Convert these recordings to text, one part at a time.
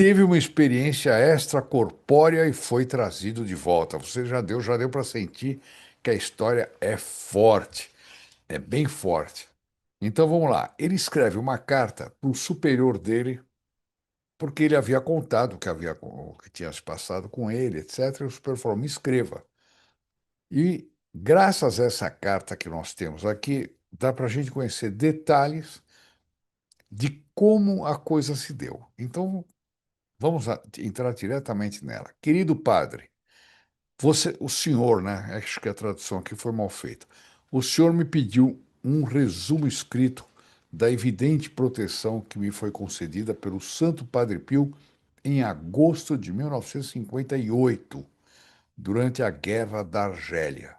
teve uma experiência extracorpórea e foi trazido de volta. Você já deu para sentir que a história é forte, é bem forte. Então vamos lá. Ele escreve uma carta para o superior dele, porque ele havia contado o que tinha se passado com ele, etc. E o superior falou: me escreva. E graças a essa carta que nós temos aqui, dá para a gente conhecer detalhes de como a coisa se deu. Então vamos entrar diretamente nela. Querido padre, o senhor, né? Acho que a tradução aqui foi mal feita. O senhor me pediu um resumo escrito da evidente proteção que me foi concedida pelo Santo Padre Pio em agosto de 1958, durante a Guerra da Argélia,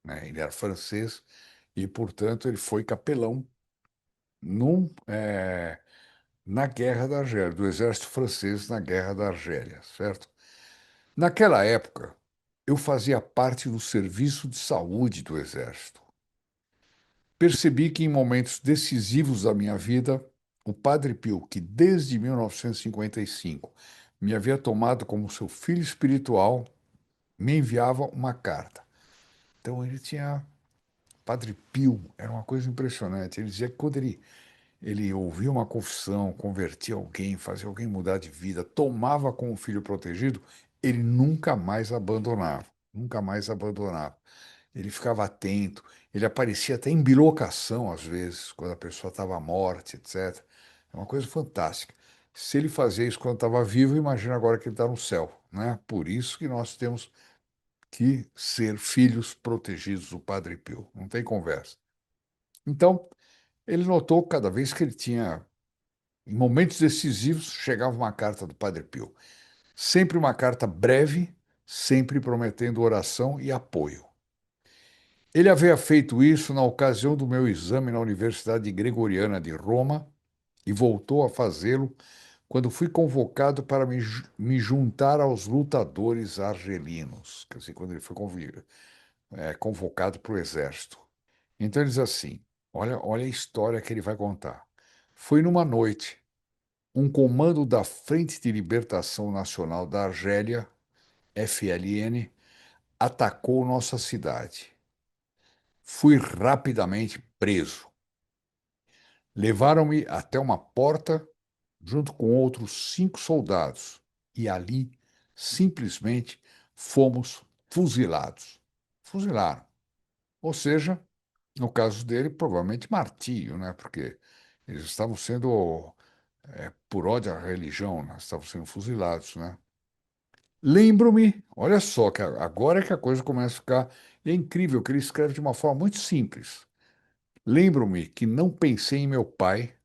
né? Ele era francês e, portanto, ele foi capelão num, na Guerra da Argélia, do exército francês na Guerra da Argélia, certo? Naquela época, eu fazia parte do serviço de saúde do Exército. Percebi que em momentos decisivos da minha vida, o Padre Pio, que desde 1955 me havia tomado como seu filho espiritual, me enviava uma carta. Então ele tinha. Padre Pio era uma coisa impressionante. Ele dizia que quando ele ouvia uma confissão, convertia alguém, fazia alguém mudar de vida, tomava como filho protegido, ele nunca mais abandonava, nunca mais abandonava. Ele ficava atento, ele aparecia até em bilocação às vezes, quando a pessoa estava morta, etc. É uma coisa fantástica. Se ele fazia isso quando estava vivo, imagina agora que ele está no céu, né? Por isso que nós temos que ser filhos protegidos do Padre Pio, não tem conversa. Então, ele notou que cada vez que ele tinha em momentos decisivos, chegava uma carta do Padre Pio. Sempre uma carta breve, sempre prometendo oração e apoio. Ele havia feito isso na ocasião do meu exame na Universidade Gregoriana de Roma e voltou a fazê-lo quando fui convocado para me juntar aos lutadores argelinos, quer dizer, quando ele foi convocado para o exército. Então ele diz assim: olha a história que ele vai contar. Foi numa noite. Um comando da Frente de Libertação Nacional da Argélia, FLN, atacou nossa cidade. Fui rapidamente preso. Levaram-me até uma porta junto com outros 5 soldados e ali simplesmente fomos fuzilados. Fuzilaram. Ou seja, no caso dele, provavelmente martírio, né? Porque eles estavam sendo, por ódio à religião, né? Estavam sendo fuzilados, né? Lembro-me, olha só, que agora é que a coisa começa a ficar. É incrível que ele escreve de uma forma muito simples. Lembro-me que não pensei em meu pai,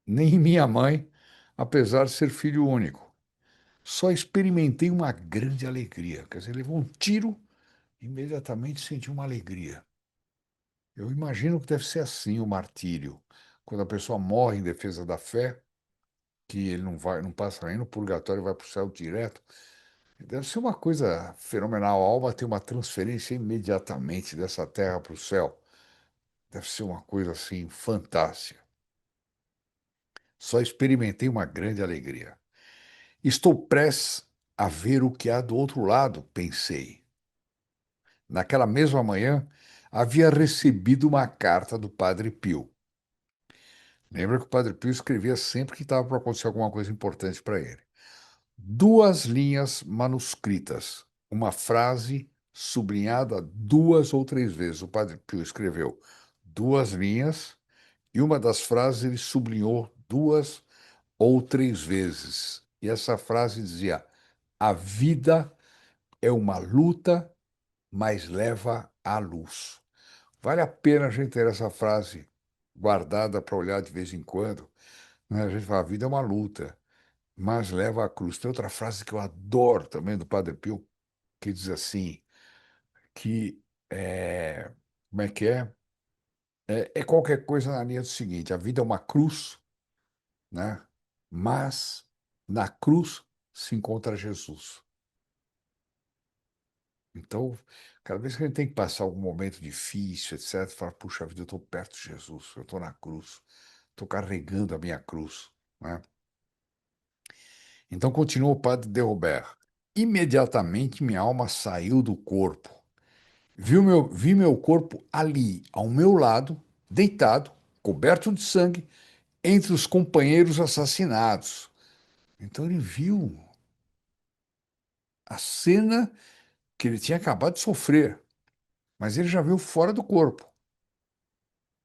nem em minha mãe, apesar de ser filho único. Só experimentei uma grande alegria. Quer dizer, levou um tiro, imediatamente senti uma alegria. Eu imagino que deve ser assim o martírio. Quando a pessoa morre em defesa da fé, que ele não vai, não passa nem no purgatório e vai para o céu direto. Deve ser uma coisa fenomenal. A alma tem uma transferência imediatamente dessa terra para o céu. Deve ser uma coisa assim fantástica. Só experimentei uma grande alegria. Estou prestes a ver o que há do outro lado, pensei. Naquela mesma manhã, havia recebido uma carta do Padre Pio. Lembra que o Padre Pio escrevia sempre que estava para acontecer alguma coisa importante para ele. 2 linhas manuscritas, uma frase sublinhada 2 ou 3 vezes. O Padre Pio escreveu 2 linhas e uma das frases ele sublinhou 2 ou 3 vezes. E essa frase dizia: a vida é uma luta, mas leva à luz. Vale a pena a gente ter essa frase guardada para olhar de vez em quando, né? A gente fala: a vida é uma luta, mas leva à cruz. Tem outra frase que eu adoro também do Padre Pio, que diz assim, que como é que é? É qualquer coisa na linha do seguinte: a vida é uma cruz, né? Mas na cruz se encontra Jesus. Então, cada vez que a gente tem que passar algum momento difícil, etc., fala: puxa vida, eu estou perto de Jesus, eu estou na cruz, estou carregando a minha cruz, né? Então continuou o padre de Robert. Imediatamente minha alma saiu do corpo. Vi meu corpo ali, ao meu lado, deitado, coberto de sangue, entre os companheiros assassinados. Então ele viu a cena que ele tinha acabado de sofrer, mas ele já viu fora do corpo,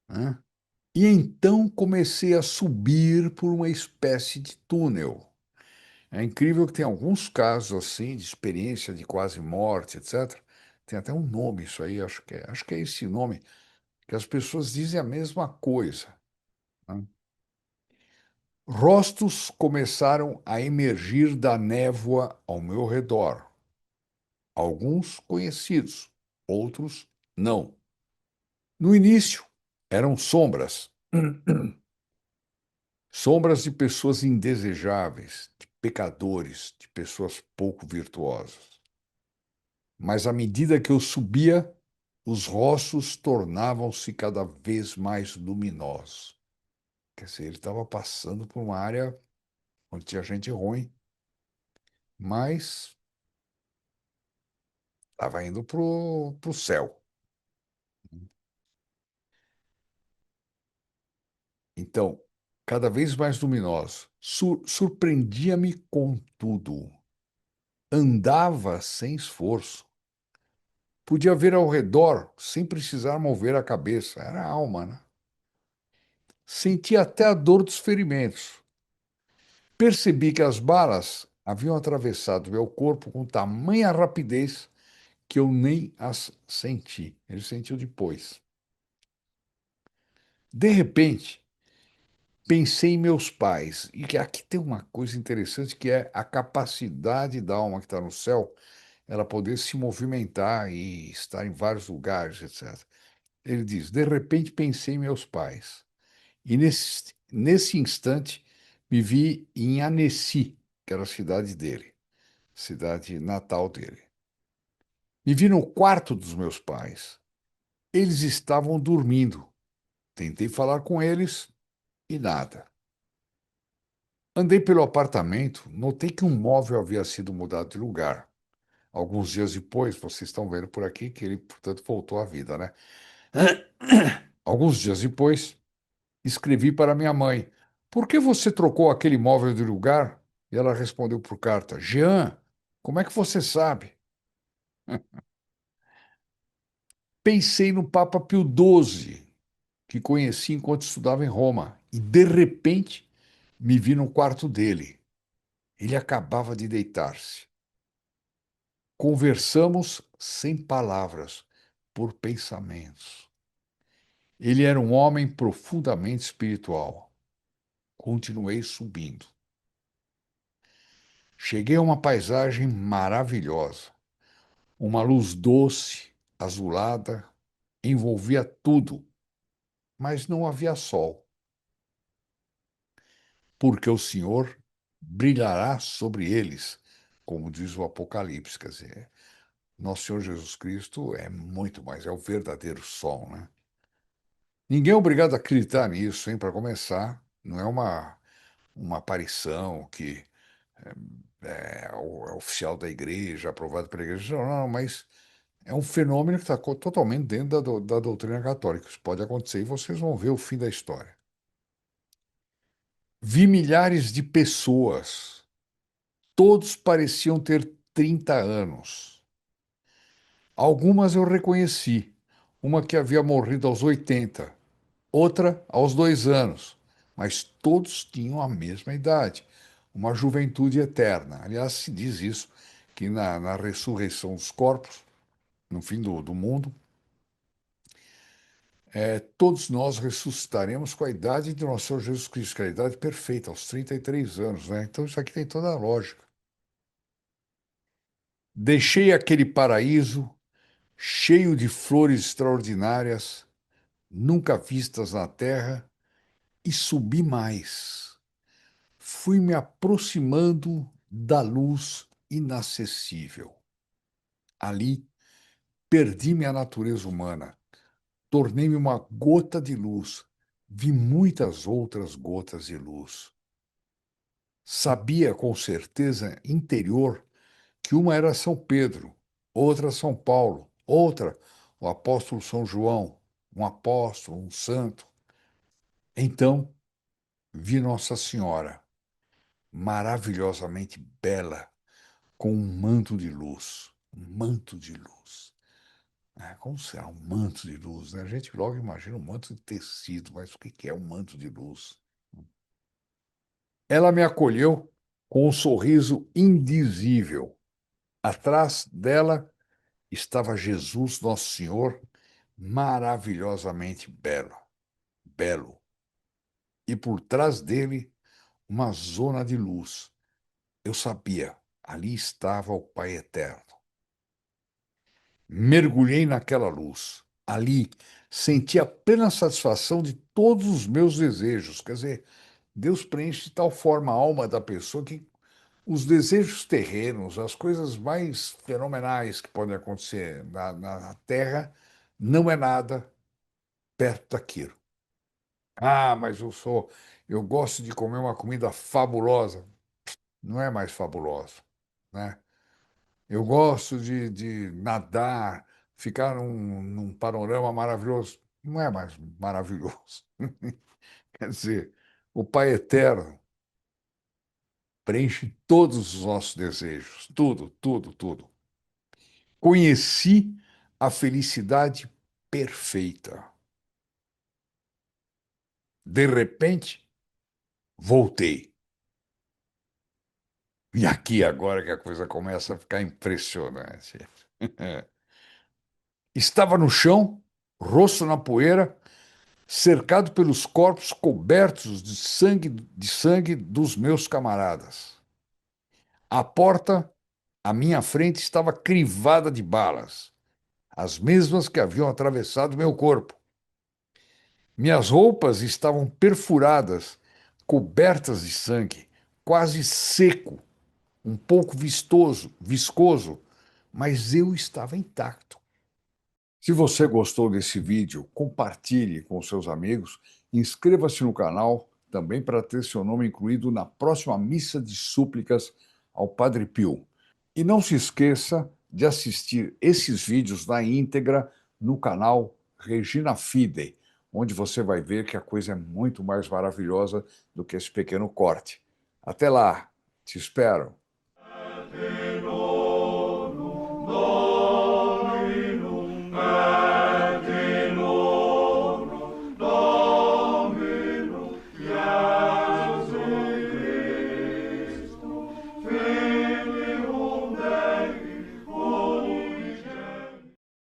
né? E então comecei a subir por uma espécie de túnel. É incrível que tem alguns casos assim de experiência de quase morte, etc. Tem até um nome isso aí, acho que é esse nome, que as pessoas dizem a mesma coisa, né? Rostos começaram a emergir da névoa ao meu redor. Alguns conhecidos, outros não. No início, eram sombras, sombras de pessoas indesejáveis, de pecadores, de pessoas pouco virtuosas. Mas à medida que eu subia, os rostos tornavam-se cada vez mais luminosos. Quer dizer, ele estava passando por uma área onde tinha gente ruim, mas estava indo para o céu. Então, cada vez mais luminoso. Surpreendia-me com tudo. Andava sem esforço. Podia ver ao redor sem precisar mover a cabeça. Era a alma, né? Sentia até a dor dos ferimentos. Percebi que as balas haviam atravessado meu corpo com tamanha rapidez que eu nem as senti. Ele sentiu depois. De repente, pensei em meus pais. E que aqui tem uma coisa interessante que é a capacidade da alma que está no céu, ela poder se movimentar e estar em vários lugares, etc. Ele diz: de repente pensei em meus pais. E nesse instante me vi em Annecy, que era a cidade dele, cidade natal dele. Me vi no quarto dos meus pais. Eles estavam dormindo. Tentei falar com eles e nada. Andei pelo apartamento, notei que um móvel havia sido mudado de lugar. Alguns dias depois, vocês estão vendo por aqui que ele, portanto, voltou à vida, né? Alguns dias depois, escrevi para minha mãe: por que você trocou aquele móvel de lugar? E ela respondeu por carta: Jean, como é que você sabe? Pensei no Papa Pio XII, que conheci enquanto estudava em Roma, e de repente me vi no quarto dele. Ele acabava de deitar-se. Conversamos sem palavras, por pensamentos. Ele era um homem profundamente espiritual. Continuei subindo. Cheguei a uma paisagem maravilhosa. Uma luz doce, azulada, envolvia tudo, mas não havia sol, porque o Senhor brilhará sobre eles, como diz o Apocalipse. Quer dizer, nosso Senhor Jesus Cristo é muito mais, é o verdadeiro sol, né? Ninguém é obrigado a acreditar nisso, hein, para começar. Não é uma aparição que é oficial da igreja, aprovado pela igreja. Não, não, mas é um fenômeno que está totalmente dentro da doutrina católica. Isso pode acontecer e vocês vão ver o fim da história. Vi milhares de pessoas, todos pareciam ter 30 anos. Algumas eu reconheci, uma que havia morrido aos 80, outra aos 2 anos, mas todos tinham a mesma idade, uma juventude eterna. Aliás, se diz isso, que na ressurreição dos corpos, no fim do mundo, todos nós ressuscitaremos com a idade de nosso Senhor Jesus Cristo, que é a idade perfeita, aos 33 anos, né? Então isso aqui tem toda a lógica. Deixei aquele paraíso cheio de flores extraordinárias, nunca vistas na terra, e subi mais. Fui me aproximando da luz inacessível. Ali, perdi-me a natureza humana, tornei-me uma gota de luz, vi muitas outras gotas de luz. Sabia com certeza interior que uma era São Pedro, outra São Paulo, outra o apóstolo São João, um apóstolo, um santo. Então vi Nossa Senhora, maravilhosamente bela, com um manto de luz. Um manto de luz. Como será um manto de luz, né? A gente logo imagina um manto de tecido, mas o que que é um manto de luz? Ela me acolheu com um sorriso indizível. Atrás dela estava Jesus, Nosso Senhor, maravilhosamente belo, belo. E por trás dele, uma zona de luz. Eu sabia, ali estava o Pai Eterno. Mergulhei naquela luz. Ali senti a plena satisfação de todos os meus desejos. Quer dizer, Deus preenche de tal forma a alma da pessoa que os desejos terrenos, as coisas mais fenomenais que podem acontecer na Terra, não é nada perto daquilo. Ah, mas eu gosto de comer uma comida fabulosa. Não é mais fabulosa, né? Eu gosto de nadar, ficar num panorama maravilhoso. Não é mais maravilhoso. Quer dizer, o Pai Eterno preenche todos os nossos desejos, tudo, tudo, tudo. Conheci a felicidade perfeita. De repente, voltei. E aqui agora que a coisa começa a ficar impressionante. Estava no chão, rosto na poeira, cercado pelos corpos cobertos de sangue dos meus camaradas. A porta à minha frente estava crivada de balas, as mesmas que haviam atravessado meu corpo. Minhas roupas estavam perfuradas, cobertas de sangue, quase seco, um pouco vistoso, viscoso, mas eu estava intacto. Se você gostou desse vídeo, compartilhe com seus amigos, inscreva-se no canal também para ter seu nome incluído na próxima missa de súplicas ao Padre Pio. E não se esqueça de assistir esses vídeos na íntegra no canal Regina Fidei, onde você vai ver que a coisa é muito mais maravilhosa do que esse pequeno corte. Até lá, te espero.